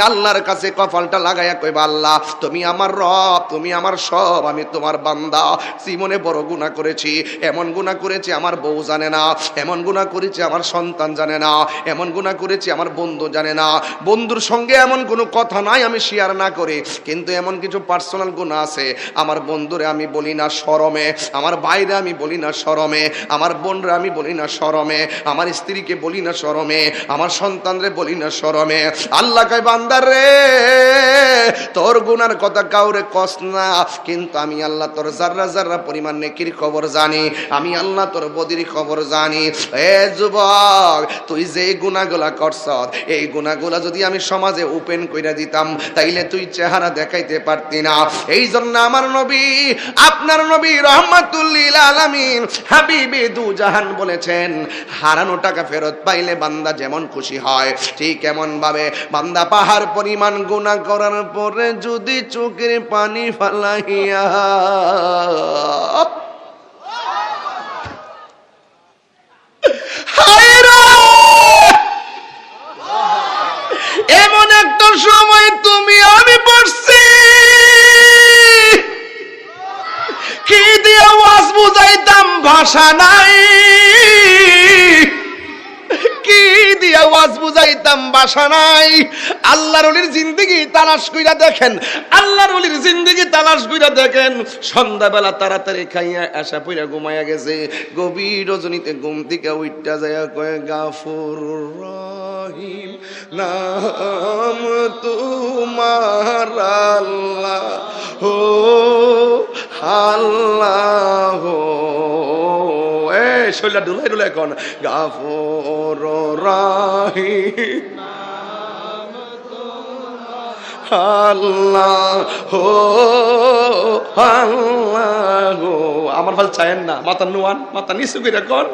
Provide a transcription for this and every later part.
আল্লাহর কাছে কপালটা লাগাইয়া কইবা, আল্লাহ তুমি আমার রব, তুমি আমার সব, আমি তোমার বান্দা। জীবনে বড় গুনাহ করেছি, এমন গুনাহ করেছি আমার বউ জানে না, এমন গুনাহ করেছি আমার সন্তান জানে না, এমন গুনাহ করেছি আমার বন্ধু জানে না, বন্ধুর সঙ্গে এমন কোনো কথা নাই আমি শেয়ার না করি, কিন্তু এমন কিছু পার্সোনাল গুনাহ আছে আমার বন্ধুরে আমি বলি না শরমে, আমার বাইরে আমি বলি না শরমে, আমার বোনরে আমি বলি না শরমে, আমার স্ত্রীকে বলি না শরমে, আমার সন্তানরে বলি না শরমে। আল্লাহ কয় বান্দার রে তোর গুনার কথা কাউরে কস না, কিন্তু আমি আল্লাহ তোর জাররা জাররা পরিমাণ নেকির খবর জানি, আমি আল্লাহ তোর বদির খবর জানি। এ যুবক, তুই যে গুনাহগুলা করছ, এই গুনাহগুলা যদি আমি সমাজে ওপেন কইরা দিতাম তাইলে তুই চেহারা দেখাইতে পারতি না। এই জন্য আমার নবী, আপনার নবী রাহমাতুল লিল আলামিন হাবিবে দু জাহান বলেছেন, হারানো টাকা ফেরত পাইলে বান্দা যেমন খুশি হয়, ঠিক এমন ভাবে বান্দা পাহাড় পরিমাণ গুনাহ করার পরে যদি চোখের পানি ফালাইয়া এমন একটা সময় তুমি আমি পড়ছি, কি দিয়ে ওয়াজ বুঝাইতাম ভাষা নাই, কি দিয়া ওয়াজ বুঝাইতাম ভাষা নাই। আল্লাহর ওলির জিন্দেগি তালাশ কইরা দেখেন, আল্লাহর ওলির জিন্দেগি তালাশ কইরা দেখেন, সন্ধ্যাবেলা তাড়াতাড়ি খাইয়া আশা পইরা ঘুমাইয়া গেছে, গভীর রজনীতে ঘুম থেকে উইঠা যায় কয় গাফুরুর রহিম নাম তোমার আল্লাহ হো আল্লাহ। শৈলা ডুলাই ডুলাই কোন গাফুর রহিম আল্লাহ হো আল্লাহ হো। আমার ভাল চায়েন না, মাথা নুয়ান, মাথা নিচু করে কোন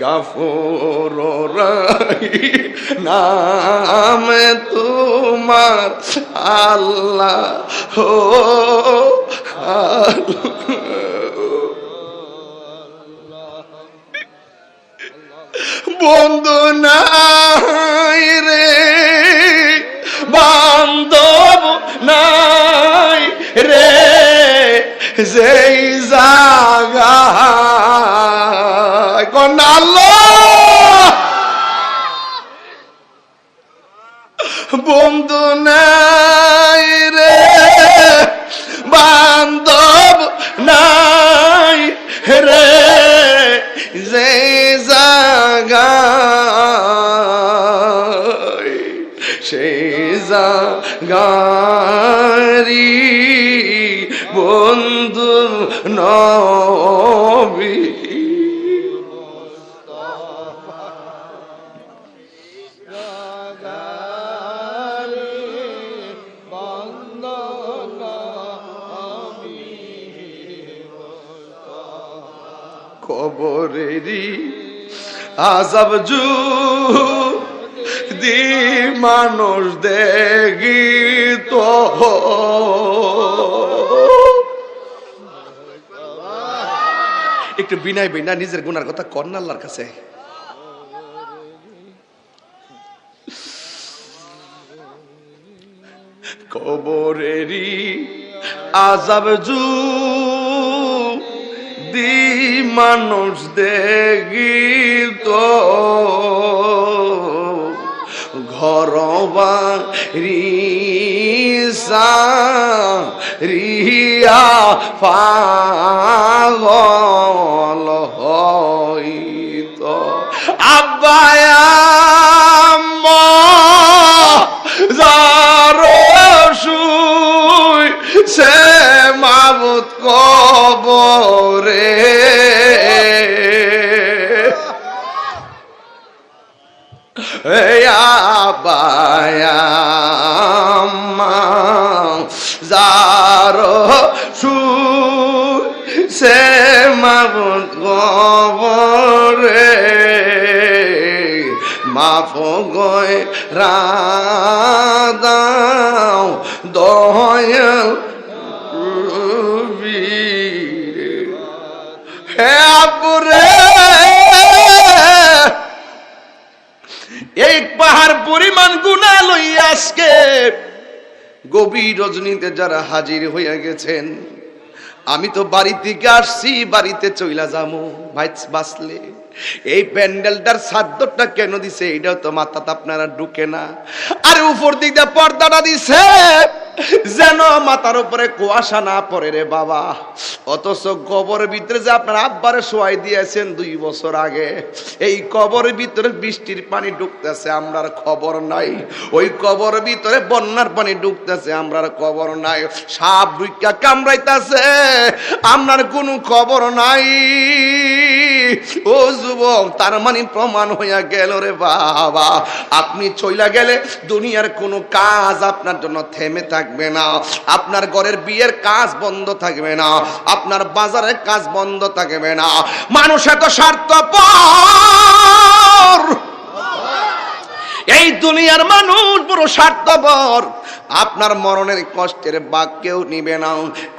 গাফুর রহিম নাম তোমার আল্লাহ হো বন্ধু নাই রে বান্ধব নাই রে, যেই জাগা কোন আল্লাহ, বন্ধু নাই রে বান্ধব নাই রে, যে জাগায় সেই জাগারি বন্ধু নবী। কবরেরই আযাব যদি মানুষ দেখিত, একটু বিনয় বিনয় নিজের গুনার কথা কর না আল্লাহর কাছে। কবরেরই আযাব যদি মানুষ দেখিত, ঘরবাড়ি রিয়া পাগল হইত, আব্বায়া যার শুই সে মাবুদ কবরে, আব্বায়া যার শুই সে মাবুদ কবরে, মাফ গয় রাদাও দয়াল হে আপুরে, এই পাহাড় পরিমাণ গুনাহ লইয়া আজকে গভীর রজনীতে যারা হাজির হইয়া গেছেন, আমি তো বাড়ি থেকে আসছি, বাড়িতে চইলা যাবো ভাই বাসলে। এই প্যান্ডেলটার সাদ্যটা কেন দিছে এটাও তো মাথাতে আপনারা ঢুকে না। আর উপর দিক দিয়ে পর্দাটা দিছে যেন মাথার উপরে কুয়াশা না পড়ে রে বাবা। অথচ কবরের ভিতরে যে আপনার আব্বারে শোয়াই দিয়েছেন 2 বছর আগে, এই কবরের ভিতরে বৃষ্টির পানি ঢুকতেছে, আমরার খবর নাই। ওই কবরের ভিতরে বন্যার পানি ঢুকতেছে, আমরার খবর নাই। সাপ ঢুকা কামড়াইতেছে, আমরার কোনো খবর নাই। ও যুবক, তার মানে প্রমাণ হইয়া গেল রে বাবা, আপনি চইলা গেলে দুনিয়ার কোনো কাজ আপনার জন্য থেমে থাকবে না। আপনার ঘরের বিয়ের কাজ বন্ধ থাকবে না, আপনার বাজারের কাজ বন্ধ থাকবে না। মানুষ এত স্বার্থপর, এই দুনিয়ার মানুষ বড় স্বার্থপর। আপনার মরণের কষ্টের ভাগ কেউ নিবে না।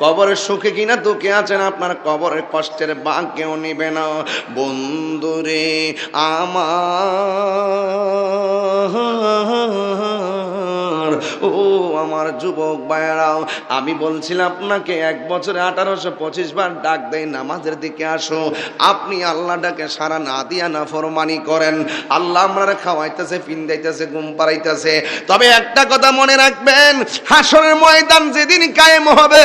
কবরের সুখে কিনা দুঃখে আছেন, আপনার কবরের কষ্টের ভাগ কেউ নিবে না। বন্ধুরে আমার, ও আমার যুবক ভাইরাও, আমি বলছিলাম আপনাকে 1 বছরে 1825 বার ডাক দেয় নামাজের দিকে আসো। আপনি আল্লাহ ডাকে সারা না দিয়া না ফরমানি করেন। আল্লাহ আমরা খাওয়াইতেছে, পিন্দাইতেছে, ঘুম পাড়াইতেছে। তবে একটা কথা মনে রাখবেন, হাসরের ময়দান যেদিন কায়েম হবে,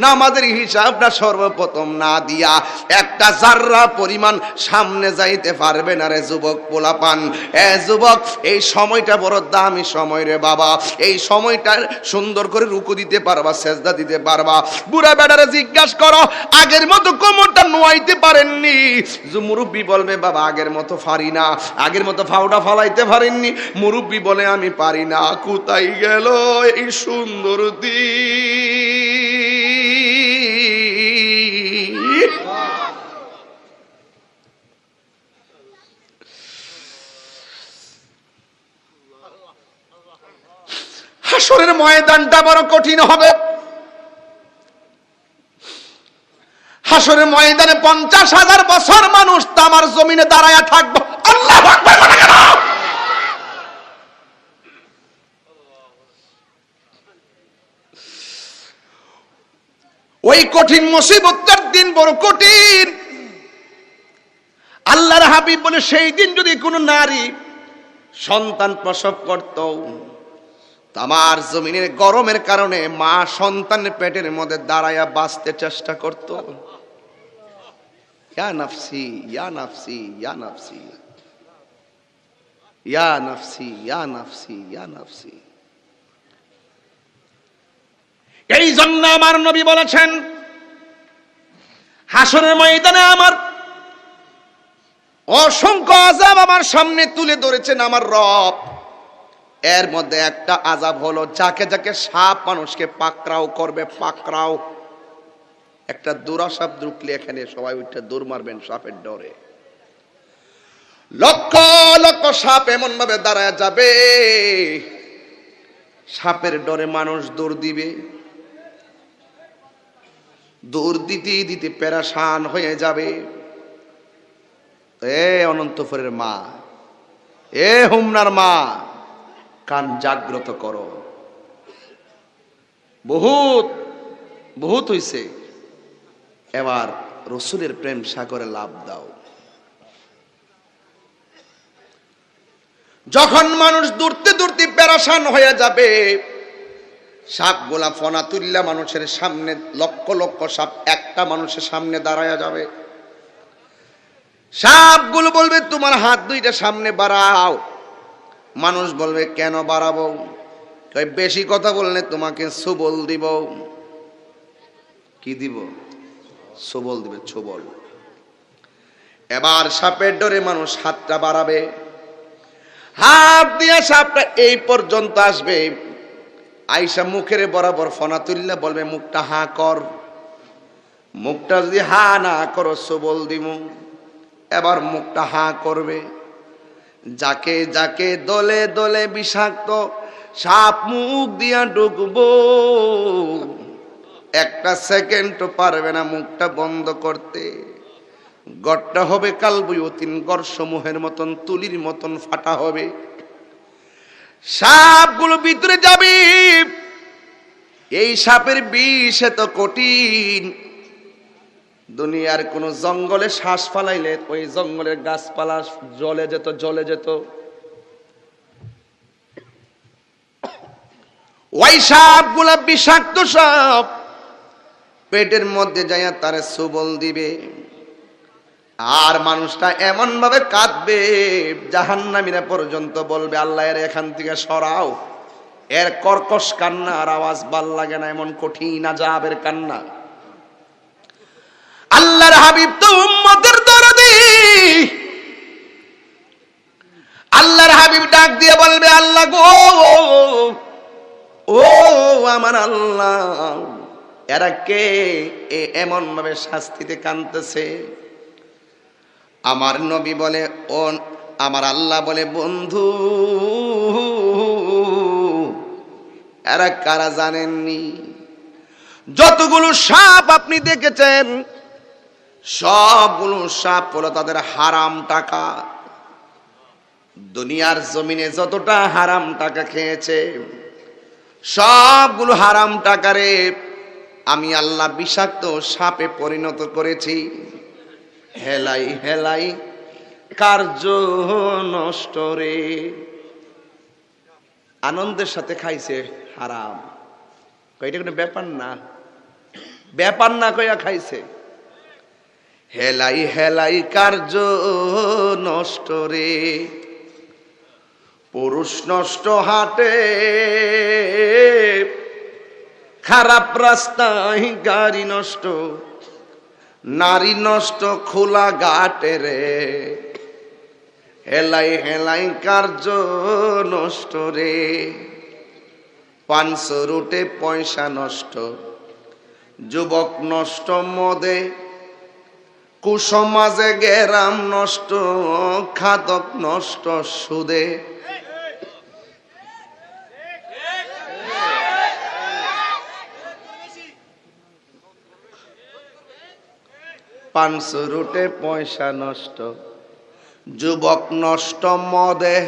নামাজের হিসাবটা সর্বপ্রথম না দিয়া একটা জাররা পরিমাণ সামনে যাইতে পারবে না রে যুবক পোলাপান। এ যুবক, এই সময়টা বড় দামি সময় রে বাবা। এই সময়টা সুন্দর করে রুকু দিতে পারবা, সেজদা দিতে পারবা। বুড়া বেড়ারে জিজ্ঞাসা করো, আগের মতো কোমরটা নোয়াইতে পারেননি? মুরব্বী বলবে বাবা আগের মতো পারি না, আগের মতো ফাউডা ফালাইতে পারেননি। মুরব্বী বলে আমি পারি না। কোথায় গেল এই সুন্দর দিন? হাসরের ময়দানটা বড় কঠিন হবে। হাসরের ময়দানে 50,000 বছর মানুষ তামার জমিনে দাঁড়ায়া থাকবো। আল্লাহু আকবার। ওই কঠিন মুসিবতের দিন বড় কঠিন। আল্লাহর হাবিব বলে, সেই দিন যদি কোনো নারী সন্তান প্রসব করত, তামার জমিনের গরমের কারণে মা সন্তানের পেটের মধ্যে দাঁড়ায়া বাঁচতে চেষ্টা করত। ইয়া নাফসি, ইয়া নাফসি, ইয়া নাফসি, ইয়া নাফসি, ইয়া নাফসি, ইয়া নাফসি। এই জন্য আমার নবী বলেছেন, হাসরের ময়দানে আমার অসংখ্য আযাব আমার সামনে তুলে ধরেছেন আমার রব। এর মধ্যে একটা আযাব হলো, যাকে যাকে সাপ মানুষকে পাকড়াও করবে। পাকড়াও, একটা দৌড়া সাপ ঢুকলে এখানে সবাই উঠে দৌড় মারবেন সাপের ডরে। লক্ষ লক্ষ সাপ এমন ভাবে দাঁড়ায় যাবে, সাপের ডরে মানুষ দৌড় দিবে। দৌড় দিতে দিতে পেরেশান হয়ে যাবে। এ অনন্তপুরের মা, এ হুমনার মা, কান জাগ্রত করো। বহুত বহুত হইছে, এবার রসুলের প্রেম সাগরে লাভ দাও। যখন মানুষ দৌড়তে দৌড়তে পেরেশান হয়ে যাবে, সাপগুলা ফনা তুল্লা মানুষের সামনে, লক্ষ লক্ষ সাপ একটা মানুষের সামনে দাঁড়ায়া যাবে। সাপগুলো বলবে তোমার হাত দুইটা সামনে বাড়াও। মানুষ বলবে কেন বাড়াবো? বেশি কথা বললে তোমাকে সবল দিব। কি দিব? সবল দিবে, সবল। এবার সাপের ডরে মানুষ হাতটা বাড়াবে, হাত দিয়ে সাপটা এই পর্যন্ত আসবে, আইসা মুখের বরাবর ফনা তুললে বলবে মুখটা হা কর। মুখটা যদি হা না করো সবল দিব। এবার মুখটা হা করবে, যাকে যাকে দলে দলে বিষাক্ত সাপ মুখ দিয়া ঢুকবো, একটা সেকেন্ড পারবে না মুখটা বন্ধ করতে। গড়টা হবে কালবুয়তিন, গড় সমূহের মতন, তুলির মতন ফাটা হবে। সাপগুলো ভিতরে যাবে, এই সাপের বিষ এত কঠিন, দুনিয়ার কোন জঙ্গলে শ্বাস ফালাইলে ওই জঙ্গলের গাছপালা জ্বলে যেত। ওই সাপগুলা বিষাক্ত সাপ, পেটের মধ্যে যাইয়া তারে সুবল দিবে, আর মানুষটা এমন ভাবে কাঁদবে জাহান্নামীরা পর্যন্ত বলবে আল্লাহ এর এখান থেকে সরাও, এর কর্কশ কান্না আর আওয়াজ ভাল লাগে না, এমন কঠিন আযাবের কান্না। আল্লাহর হাবিব তো উম্মতের দরদি, আল্লাহর হাবিব ডাক দিয়ে বলবে আল্লাহ গো, ও আমার আল্লাহ, এরা কে এমন ভাবে শাস্তিতে কাঁদতেছে? আমার নবী বলে, ও আমার আল্লাহ বলে, বন্ধু এরা কারা জানেননি? যতগুলো সাপ আপনি দেখেছেন সবগুলো সাপ হলো তাদের হারাম টাকা। দুনিয়ার জমিনে যতটা হারাম টাকা খেয়েছে সবগুলো হারাম টাকারে আমি আল্লাহ বিষাক্ত সাপে পরিণত করেছি। হেলাই হেলাই কার্য নষ্ট রে। আনন্দের সাথে খাইছে হারাম, এটা কোনো ব্যাপার না কইয়া খাইছে। হেলাই হেলাই কার্য নষ্ট রে, পুরুষ নষ্ট হাটে, খারাপ রাস্তায় গাড়ি নষ্ট, নারী নষ্ট খোলা ঘাটে রে। হেলাই হেলাই কার্য নষ্ট রে, 500 রুটে পয়সা নষ্ট, যুবক নষ্ট মদে, কুসমাজে গেরাম নষ্ট, খাদক নষ্ট সুদে। পাঁচশো রুটে পয়সা নষ্ট, যুবক নষ্ট মদে,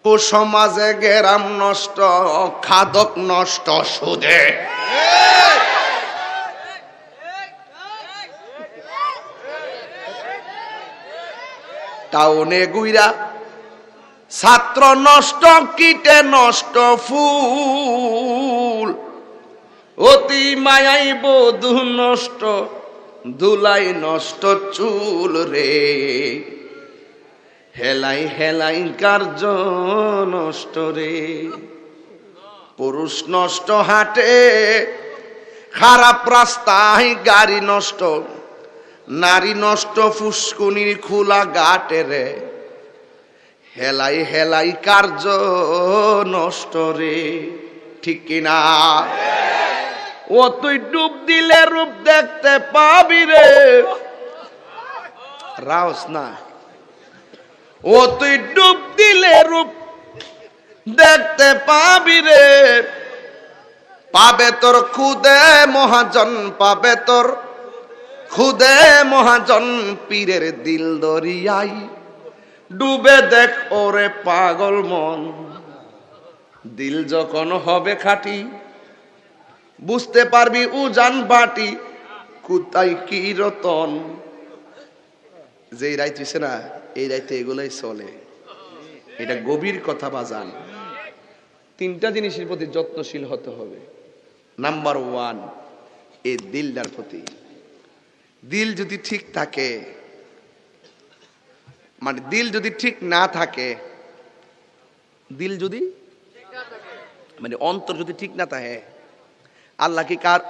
কুসমাজে গেরাম নষ্ট, খাদক নষ্ট সুদে। টাউনে গুইরা ছাত্র নষ্ট, কীটে নষ্ট ফুল, অতি মায়াই বধূ নষ্ট, ধুলাই নষ্ট চুল রে। হেলাই হেলাই কার্য নষ্ট রে, পুরুষ নষ্ট হাটে, খারাপ রাস্তায় গাড়ি নষ্ট, নারী নষ্ট ফুসকুনির খোলা ঘাটে রে। হেলাই হেলাই কার্য নষ্ট রে, ঠিক কিনা? ও তুই ডুব দিলে রূপ দেখতে পাবি রে, রাউস না। ও তুই ডুব দিলে রূপ দেখতে পাবি রে, পাবে তোর খুদে মহাজন, পাবে তোর খুদে মহাজন, পীরের দিল দরিয়াই ডুবে দেখ ওরে পাগল মন। দিল যখন হবে খাঁটি বুঝতে পারবি উজান বাটি, কোথায় কি রতন। যেই রাইত হইছে না, এই রাইতে এগুলাই চলে। এটা গভীর কথা বাজান। 3টা জিনিসের প্রতি যত্নশীল হতে হবে। নাম্বার 1, এই দিলটার প্রতি। দিল যদি ঠিক থাকে, মানে দিল যদি ঠিক না থাকে, দিল যদি মানে অন্তর যদি ঠিক না থাকে, আল্লাহ কি কার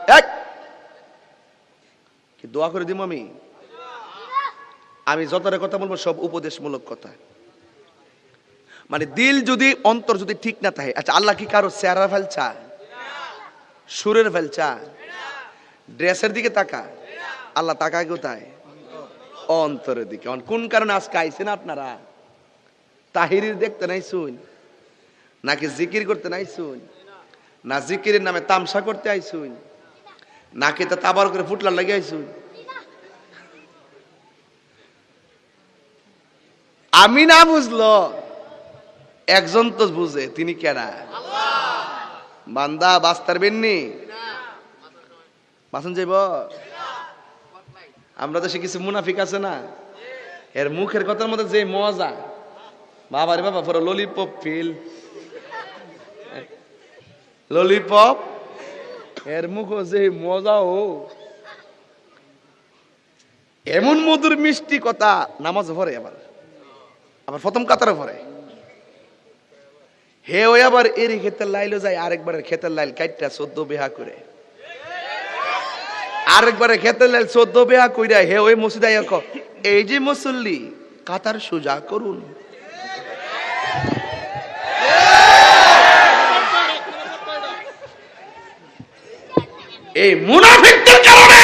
কি দোয়া করে দিব? আমি যতটা কথা বলবো সব উপদেশমূলক কথা। মানে দিল যদি অন্তর যদি ঠিক না থাকে, আচ্ছা আল্লাহ কি কারো চেহারা ফেলছা, সুরের ফেলছা, ড্রেসের দিকে তাকা? আল্লাহ তাকায় কোথায়? অন্তরের দিকে। কোন কারণে আজকে আইছেন আপনারা? তাহিরির দেখতে নাই শুন, নাকি জিকির করতে নাই শুন, না জিকিরের নামে তামসা করতে আইসুন, নাকি তা তাবার করে ফুটলার লাগে আইসুন? আমি না বুঝলো একজন তো বুঝে, তিনি কেডা? বান্দা বাস্তার বেননি বাসন যাইব। আমরা দেশে কিছু মুনাফিক আছে না, এর মুখের কথার মধ্যে যে মজা, বাবা রে বাবা, পুরো ললিপপ ফিল, ললিপপ, এর মুখ যে মজা, ও এমন মধুর মিষ্টি কথা। নামাজ পড়ে, আবার আবার প্রথম কাতারে পড়ে। হে ওই আবার এরই ক্ষেতের লাইলো যায়, আরেকবারের ক্ষেতের লাইল কাইটটা 14 বিহা করে, আরেকবারে ক্ষেতের লাইল 14 বিহা কইরা হে ওই মসজিদে আইয়া, এই যে মুসল্লি কাতার সোজা করুন। এই মুনাফিকদের কারণে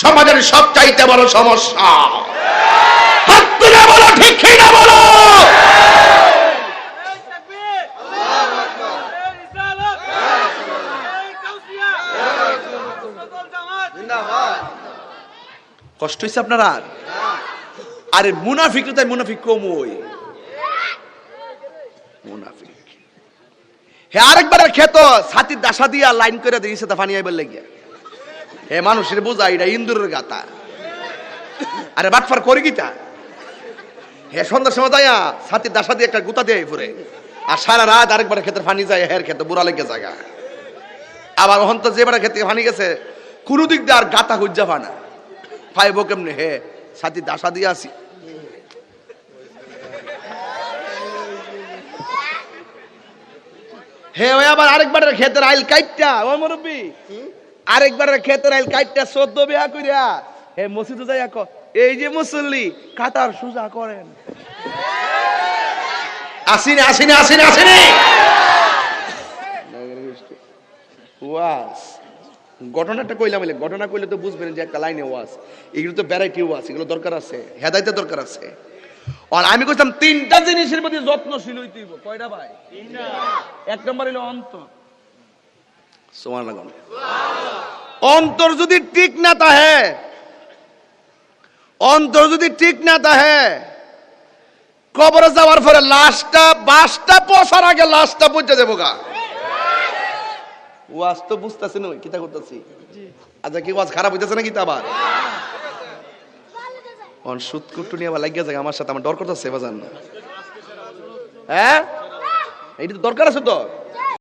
সমাজের সবচাইতে বড় সমস্যা। হাত তুলে বলো, ঠিক কি না বলো? কষ্ট হইছে আপনারা? আরে মুনাফিক তাই মুনাফিক কম, ওই মুনাফিক। হে আরেকবার খেত ছাতির দাসা দিয়া লাইন করে দিয়েছে তা পানি আইবার লাগিয়া। হে মানুষের বোঝা এটা ইন্দুরের গাতা। আরে বাটফার করি গিতা। হে সন্ধ্যার সময় যাইয়া ছাতির দাসা দিয়ে একটা গুতা দিয়ে ফুরে, আর সারা রাত আরেকবার ক্ষেতের পানি যায়, হের ক্ষেতে বুড়া লেগে জায়গা। আবার ওখান তো যেবার ক্ষেতে পানি গেছে কোনো দিক দিয়ে আর গাতা খুঁজা পানা পাইব কেমনে? হে ছাতির দাসা দিয়ে আসি। হে ওই আবার আরেকবারের ক্ষেতের আইল কাইটটা, ও মুরব্বি, আরেকবারের ক্ষেতের আইল কাইটটা 14 বিয়া কইরা হে মসজিদে যাইয়া ক, এই যে মুসল্লি কাতার সুজা করেন। আসিনি আসিনি আসিনি আসিনি। ওয়াজ ঘটনাটা কইলাম, ঘটনা কইলে তো বুঝবেন যে একটা লাইনে ওয়াজ। এগুলো তো ভ্যারাইটি ওয়াজ, এগুলো দরকার আছে, হেদায়েতের দরকার আছে। আর আমি কইতাম 3টা জিনিসের প্রতি যত্নশীল হইতে হইব। কয়টা ভাই? 3টা। এক নম্বর হলো অন্তর। সুবহানাল্লাহ। অন্তর যদি ঠিক না থাকে, অন্তর যদি ঠিক না থাকে, কবরে যাওয়ার পরে বাসটা পৌঁছার আগে লাশটা পৌঁছে দেবো গা। ওয়াজ তো বুঝতেছে না, কিতা করতেছি? আচ্ছা কি ওয়াজ খারাপ হইতেছে না? কিতা আবার সুদ কুট্টু নিয়ে আবার লাগিয়ে যায় আমার সাথে, আমার ডর করতেছে বাজান। হ্যাঁ, এইটা তো দরকার আছে তো।